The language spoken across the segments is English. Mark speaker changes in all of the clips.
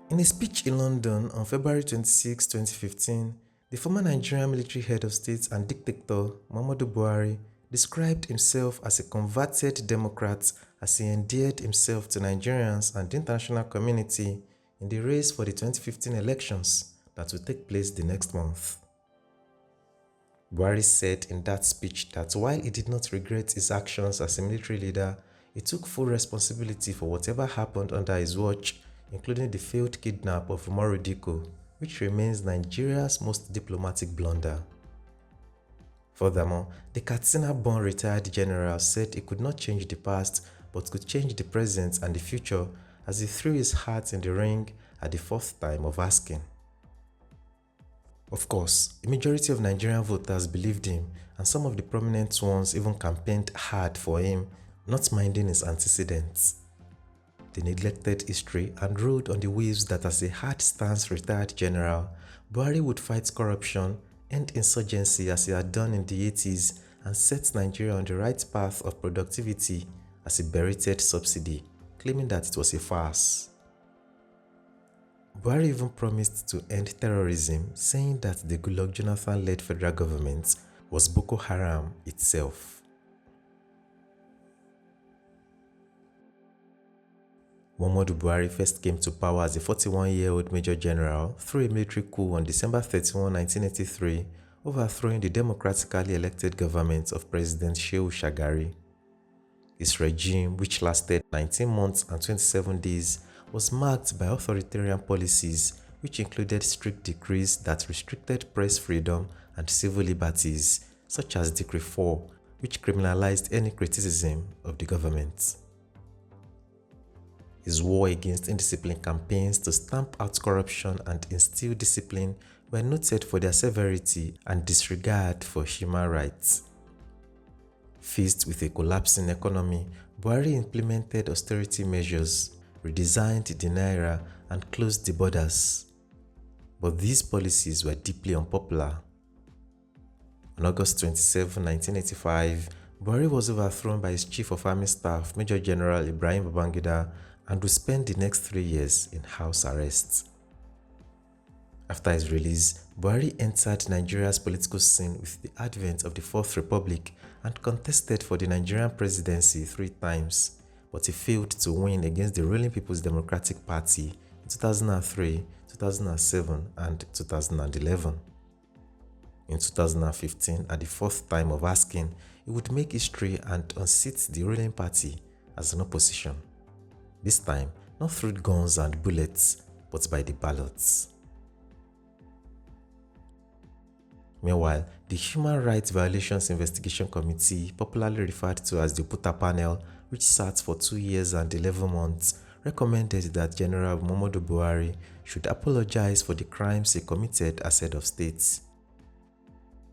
Speaker 1: In a speech in London on February 26, 2015, the former Nigerian military head of state and dictator Muhammadu Buhari described himself as a converted Democrat as he endeared himself to Nigerians and the international community in the race for the 2015 elections that will take place the next month. Buhari said in that speech that while he did not regret his actions as a military leader, he took full responsibility for whatever happened under his watch, including the failed kidnap of Umaru, which remains Nigeria's most diplomatic blunder. Furthermore, the Katsina-born retired general said he could not change the past but could change the present and the future as he threw his hat in the ring at the fourth time of asking. Of course, a majority of Nigerian voters believed him, and some of the prominent ones even campaigned hard for him, not minding his antecedents. They neglected history and rode on the waves that as a hard-stance retired general, Buhari would fight corruption, end insurgency as he had done in the 80s, and set Nigeria on the right path of productivity as he berated subsidy, claiming that it was a farce. Buhari even promised to end terrorism, saying that the Goodluck Jonathan-led federal government was Boko Haram itself. Muhammadu Buhari first came to power as a 41-year-old major general through a military coup on December 31, 1983, overthrowing the democratically elected government of President Shehu Shagari. His regime, which lasted 19 months and 27 days, was marked by authoritarian policies which included strict decrees that restricted press freedom and civil liberties, such as Decree 4, which criminalized any criticism of the government. His war against indisciplined campaigns to stamp out corruption and instill discipline were noted for their severity and disregard for human rights. Faced with a collapsing economy, Buhari implemented austerity measures, redesigned the naira, and closed the borders. But these policies were deeply unpopular. On August 27, 1985, Buhari was overthrown by his Chief of Army Staff, Major General Ibrahim Babangida, and would spend the next 3 years in house arrest. After his release, Buhari entered Nigeria's political scene with the advent of the Fourth Republic and contested for the Nigerian presidency 3 times, but he failed to win against the ruling People's Democratic Party in 2003, 2007, and 2011. In 2015, at the 4th time of asking, he would make history and unseat the ruling party as an opposition. This time, not through guns and bullets, but by the ballots. Meanwhile, the Human Rights Violations Investigation Committee, popularly referred to as the Puta Panel, which sat for 2 years and 11 months, recommended that General Muhammadu Buhari should apologize for the crimes he committed as head of state.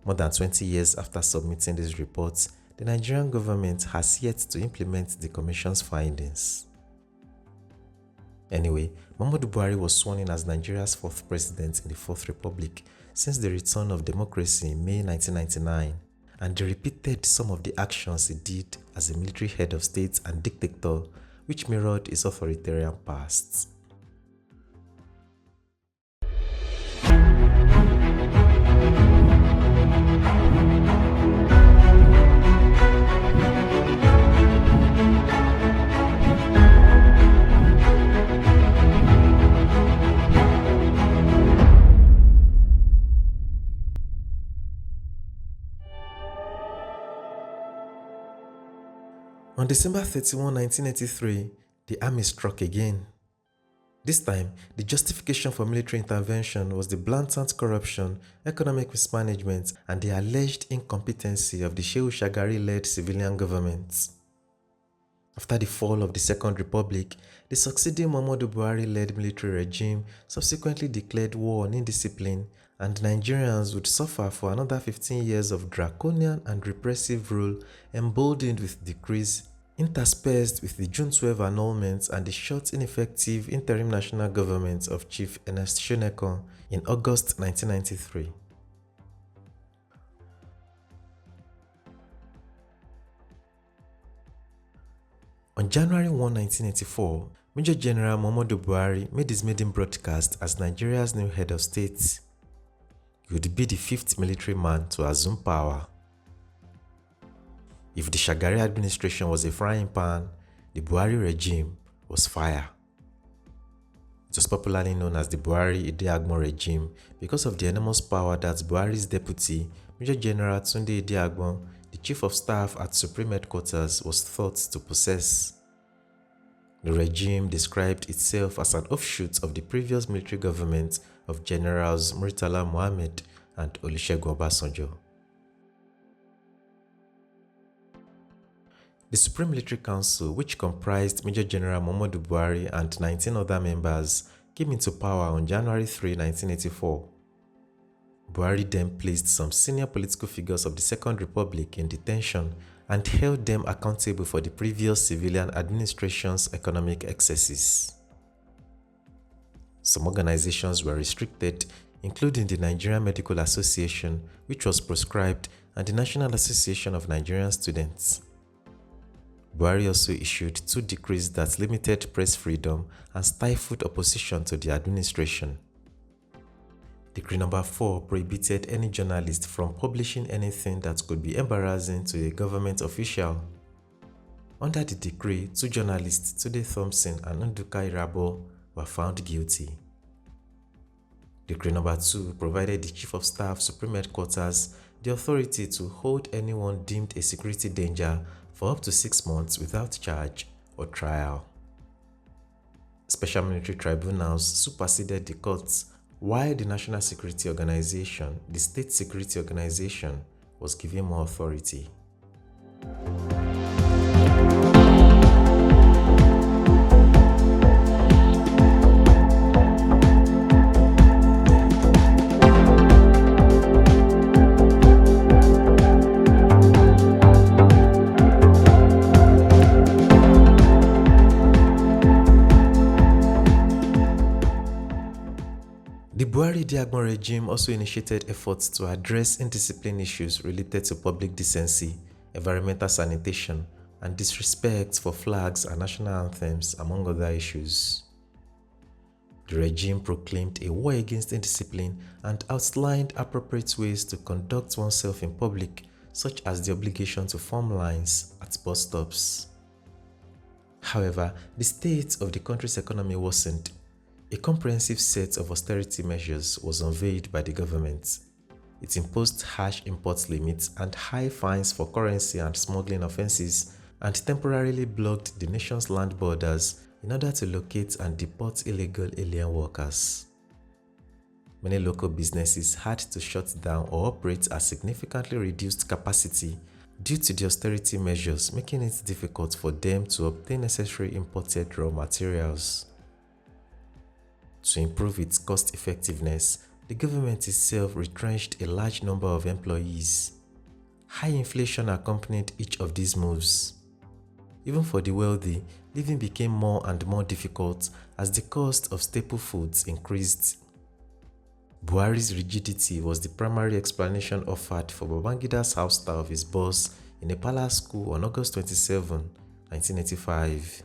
Speaker 1: More than 20 years after submitting these reports, the Nigerian government has yet to implement the commission's findings. Anyway, Muhammadu Buhari was sworn in as Nigeria's 4th president in the Fourth Republic since the return of democracy in May 1999, and he repeated some of the actions he did as a military head of state and dictator, which mirrored his authoritarian past. On December 31, 1983, the army struck again. This time, the justification for military intervention was the blatant corruption, economic mismanagement, and the alleged incompetency of the Shehu Shagari-led civilian government. After the fall of the Second Republic, the succeeding Muhammadu Buhari-led military regime subsequently declared war on indiscipline, and Nigerians would suffer for another 15 years of draconian and repressive rule, emboldened with decrees, interspersed with the June 12 annulments and the short, ineffective interim national government of Chief Ernest Shonekan in August 1993. On January 1, 1984, Major General Muhammadu Buhari made his maiden broadcast as Nigeria's new head of state. He would be the fifth military man to assume power. If the Shagari administration was a frying pan, the Buhari regime was fire. It was popularly known as the Buhari Idiagbon regime because of the enormous power that Buhari's deputy, Major General Tunde Idiagbon, the chief of staff at Supreme Headquarters, was thought to possess. The regime described itself as an offshoot of the previous military government of Generals Murtala Mohammed and Olusegun Obasanjo. The Supreme Military Council, which comprised Major General Muhammadu Buhari and 19 other members, came into power on January 3, 1984. Buhari then placed some senior political figures of the Second Republic in detention and held them accountable for the previous civilian administration's economic excesses. Some organizations were restricted, including the Nigerian Medical Association, which was proscribed, and the National Association of Nigerian Students. Buhari also issued 2 decrees that limited press freedom and stifled opposition to the administration. Decree number 4 prohibited any journalist from publishing anything that could be embarrassing to a government official. Under the decree, 2 journalists, Tunde Thompson and Nduka Irabo, were found guilty. Decree number 2 provided the Chief of Staff, Supreme Headquarters, the authority to hold anyone deemed a security danger for up to 6 months without charge or trial. Special military tribunals superseded the courts, while the National Security Organization, the State Security Organization, was given more authority. The Buhari Idiagbon regime also initiated efforts to address indiscipline issues related to public decency, environmental sanitation, and disrespect for flags and national anthems, among other issues. The regime proclaimed a war against indiscipline and outlined appropriate ways to conduct oneself in public, such as the obligation to form lines at bus stops. However, the state of the country's economy worsened. A comprehensive set of austerity measures was unveiled by the government. It imposed harsh import limits and high fines for currency and smuggling offenses, and temporarily blocked the nation's land borders in order to locate and deport illegal alien workers. Many local businesses had to shut down or operate at significantly reduced capacity due to the austerity measures, making it difficult for them to obtain necessary imported raw materials. To improve its cost effectiveness, the government itself retrenched a large number of employees. High inflation accompanied each of these moves. Even for the wealthy, living became more and more difficult as the cost of staple foods increased. Buhari's rigidity was the primary explanation offered for Babangida's ouster of his boss in a palace school on August 27, 1985.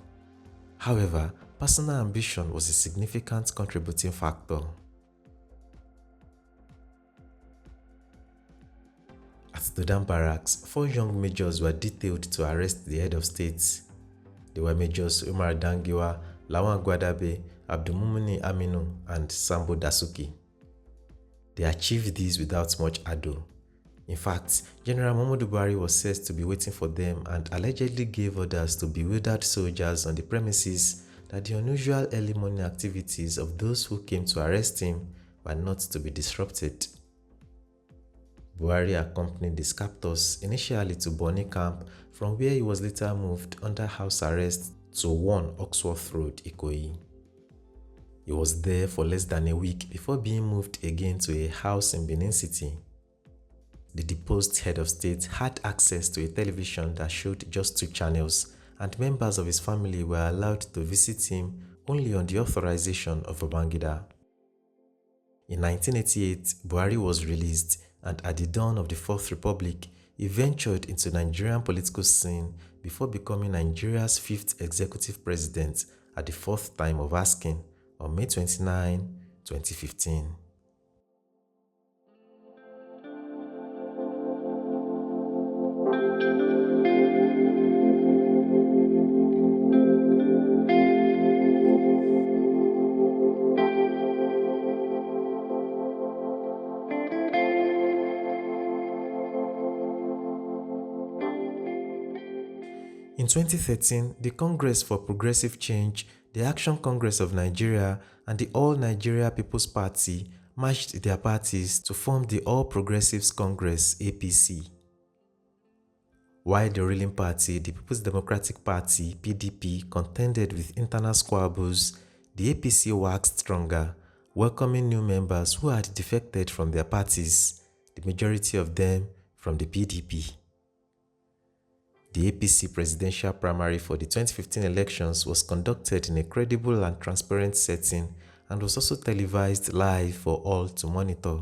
Speaker 1: However, personal ambition was a significant contributing factor. At Dodan Barracks, 4 young majors were detailed to arrest the head of state. They were Majors Umar Dangiwa, Lawan Gwadabe, Abdulmumuni Aminu, and Sambo Dasuki. They achieved this without much ado. In fact, General Muhammadu Buhari was said to be waiting for them and allegedly gave orders to bewildered soldiers on the premises that the unusual early morning activities of those who came to arrest him were not to be disrupted. Buhari accompanied his captors initially to Bonny Camp, from where he was later moved under house arrest to 1 Oxworth Road, Ikoyi. He was there for less than a week before being moved again to a house in Benin City. The deposed head of state had access to a television that showed just 2 channels, and members of his family were allowed to visit him only on the authorization of Babangida. In 1988, Buhari was released, and at the dawn of the Fourth Republic, he ventured into Nigerian political scene before becoming Nigeria's 5th executive president at the 4th time of asking on May 29, 2015. In 2013, the Congress for Progressive Change, the Action Congress of Nigeria, and the All Nigeria People's Party merged their parties to form the All Progressives Congress (APC). While the ruling party, the People's Democratic Party (PDP), contended with internal squabbles, the APC waxed stronger, welcoming new members who had defected from their parties, the majority of them from the PDP. The APC presidential primary for the 2015 elections was conducted in a credible and transparent setting and was also televised live for all to monitor.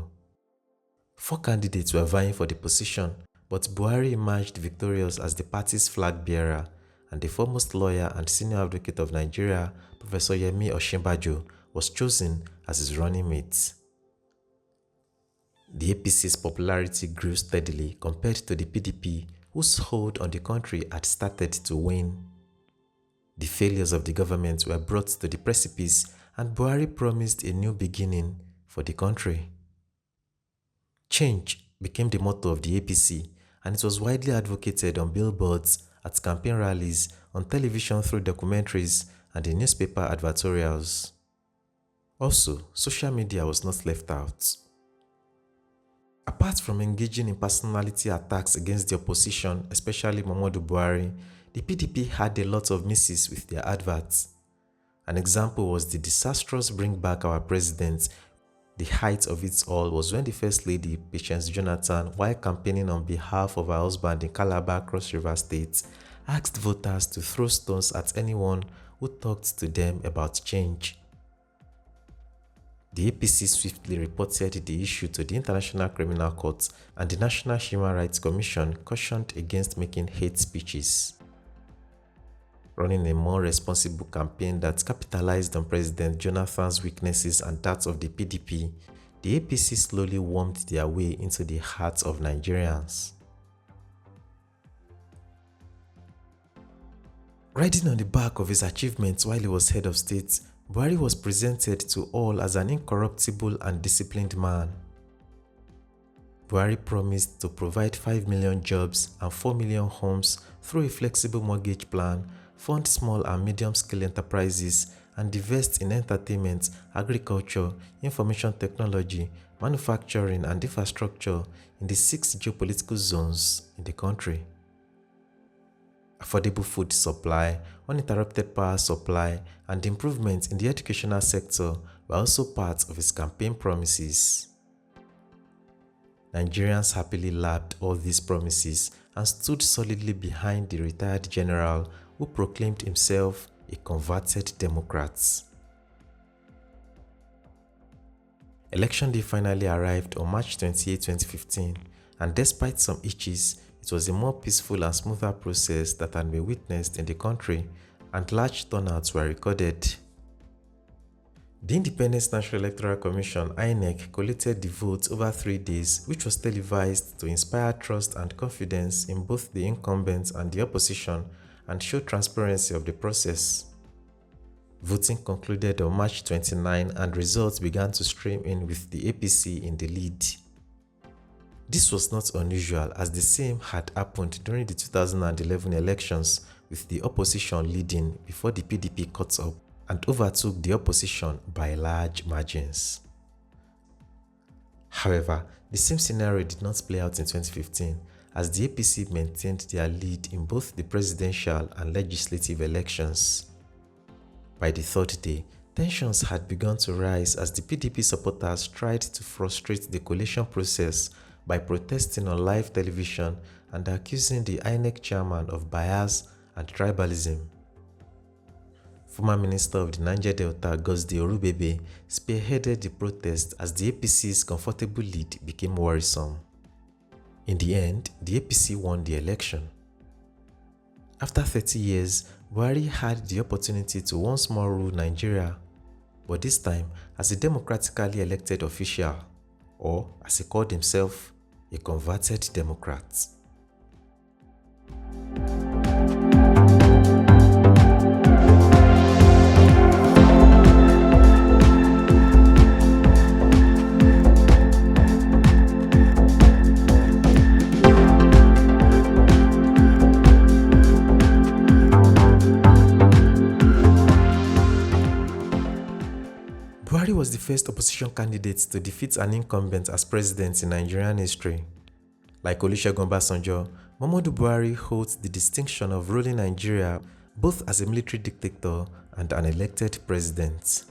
Speaker 1: 4 candidates were vying for the position, but Buhari emerged victorious as the party's flag bearer, and the foremost lawyer and senior advocate of Nigeria, Professor Yemi Osinbajo, was chosen as his running mate. The APC's popularity grew steadily compared to the PDP, whose hold on the country had started to wane. The failures of the government were brought to the precipice, and Buhari promised a new beginning for the country. Change became the motto of the APC, and it was widely advocated on billboards, at campaign rallies, on television through documentaries, and in newspaper advertorials. Also, social media was not left out. Apart from engaging in personality attacks against the opposition, especially Muhammadu Buhari, the PDP had a lot of misses with their adverts. An example was the disastrous Bring Back Our President. The height of it all was when the First Lady, Patience Jonathan, while campaigning on behalf of her husband in Calabar, Cross River State, asked voters to throw stones at anyone who talked to them about change. The APC swiftly reported the issue to the International Criminal Court, and the National Human Rights Commission cautioned against making hate speeches. Running a more responsible campaign that capitalized on President Jonathan's weaknesses and that of the PDP, the APC slowly wormed their way into the hearts of Nigerians. Riding on the back of his achievements while he was head of state, Buhari was presented to all as an incorruptible and disciplined man. Buhari promised to provide 5 million jobs and 4 million homes through a flexible mortgage plan, fund small and medium-scale enterprises, and invest in entertainment, agriculture, information technology, manufacturing, and infrastructure in the 6 geopolitical zones in the country. Affordable food supply, uninterrupted power supply, and improvements in the educational sector were also part of his campaign promises. Nigerians happily lapped all these promises and stood solidly behind the retired general who proclaimed himself a converted Democrat. Election day finally arrived on March 28, 2015, and despite some hitches, it was a more peaceful and smoother process that had been witnessed in the country, and large turnouts were recorded. The Independent National Electoral Commission (INEC) collated the votes over 3 days, which was televised to inspire trust and confidence in both the incumbents and the opposition and show transparency of the process. Voting concluded on March 29 and results began to stream in with the APC in the lead. This was not unusual, as the same had happened during the 2011 elections, with the opposition leading before the PDP caught up and overtook the opposition by large margins. However, the same scenario did not play out in 2015, as the APC maintained their lead in both the presidential and legislative elections. By the 3rd day, tensions had begun to rise as the PDP supporters tried to frustrate the collation process by protesting on live television and accusing the INEC chairman of bias and tribalism. Former Minister of the Niger Delta, Gosdi Orubebe, spearheaded the protest as the APC's comfortable lead became worrisome. In the end, the APC won the election. After 30 years, Buhari had the opportunity to once more rule Nigeria, but this time as a democratically elected official, or as he called himself, a converted Democrat. Buhari was the first opposition candidate to defeat an incumbent as president in Nigerian history. Like Olusegun Obasanjo, Muhammadu Buhari holds the distinction of ruling Nigeria both as a military dictator and an elected president.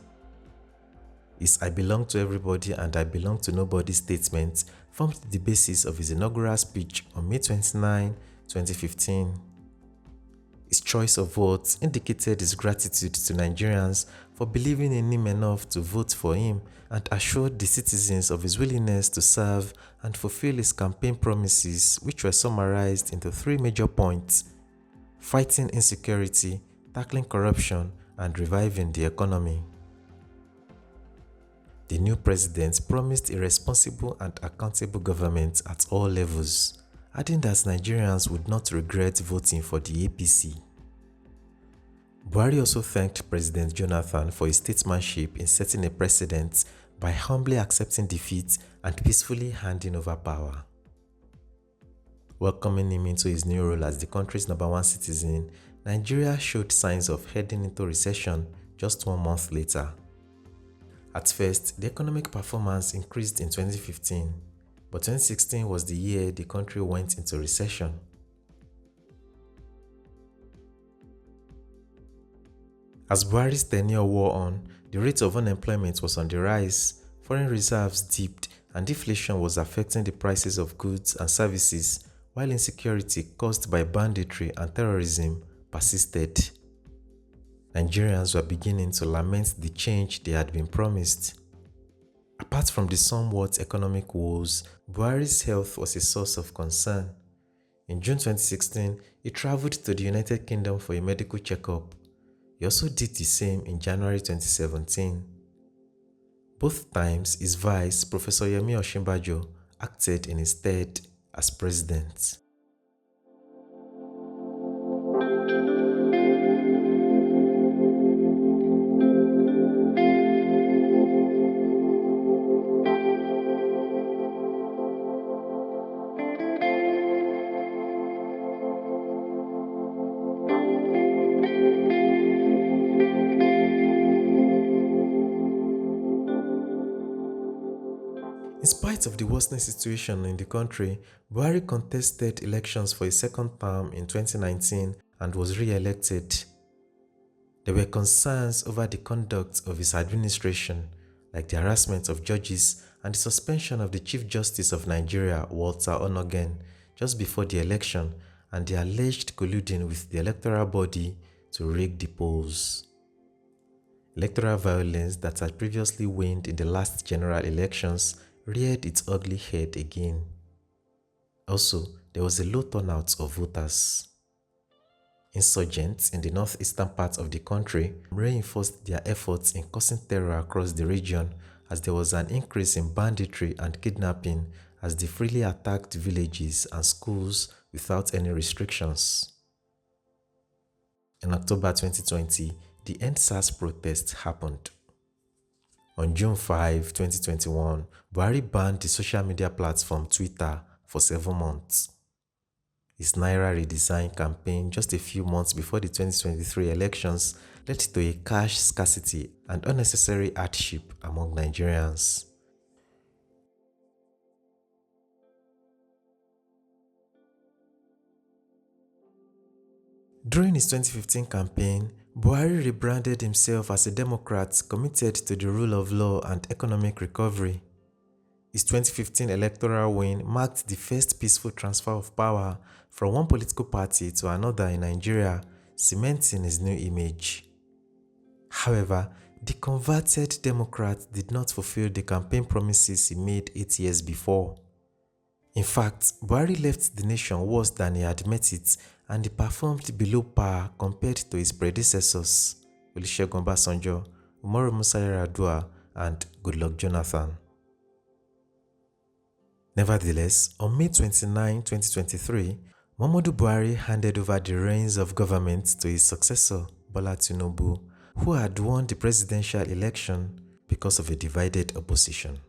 Speaker 1: His "I belong to everybody and I belong to nobody" statement formed the basis of his inaugural speech on May 29, 2015. His choice of words indicated his gratitude to Nigerians for believing in him enough to vote for him and assured the citizens of his willingness to serve and fulfill his campaign promises, which were summarized into 3 major points: fighting insecurity, tackling corruption, and reviving the economy. The new president promised a responsible and accountable government at all levels, adding that Nigerians would not regret voting for the APC. Buhari also thanked President Jonathan for his statesmanship in setting a precedent by humbly accepting defeat and peacefully handing over power. Welcoming him into his new role as the country's #1 citizen, Nigeria showed signs of heading into recession just 1 month later. At first, the economic performance increased in 2015, but 2016 was the year the country went into recession. As Buhari's tenure wore on, the rate of unemployment was on the rise, foreign reserves dipped, and deflation was affecting the prices of goods and services, while insecurity caused by banditry and terrorism persisted. Nigerians were beginning to lament the change they had been promised. Apart from the somewhat economic woes, Buhari's health was a source of concern. In June 2016, he traveled to the United Kingdom for a medical checkup. He also did the same in January 2017. Both times, his vice, Professor Yemi Osinbajo, acted in his stead as president. In spite of the worsening situation in the country, Buhari contested elections for a second term in 2019 and was re-elected. There were concerns over the conduct of his administration, like the harassment of judges and the suspension of the Chief Justice of Nigeria, Walter Onnoghen, just before the election, and the alleged colluding with the electoral body to rig the polls. Electoral violence that had previously waned in the last general elections reared its ugly head again. Also, there was a low turnout of voters. Insurgents in the northeastern part of the country reinforced their efforts in causing terror across the region, as there was an increase in banditry and kidnapping as they freely attacked villages and schools without any restrictions. In October 2020, the EndSARS protest happened. On June 5, 2021, Buhari banned the social media platform Twitter for 7 months. His Naira redesign campaign just a few months before the 2023 elections led to a cash scarcity and unnecessary hardship among Nigerians. During his 2015 campaign, Buhari rebranded himself as a Democrat committed to the rule of law and economic recovery. His 2015 electoral win marked the first peaceful transfer of power from one political party to another in Nigeria, cementing his new image. However, the converted Democrat did not fulfill the campaign promises he made 8 years before. In fact, Buhari left the nation worse than he had met it, and he performed below par compared to his predecessors, Olusegun Obasanjo, Umaru Musa Yar'Adua, and Goodluck Jonathan. Nevertheless, on May 29, 2023, Muhammadu Buhari handed over the reins of government to his successor, Bola Tinubu, who had won the presidential election because of a divided opposition.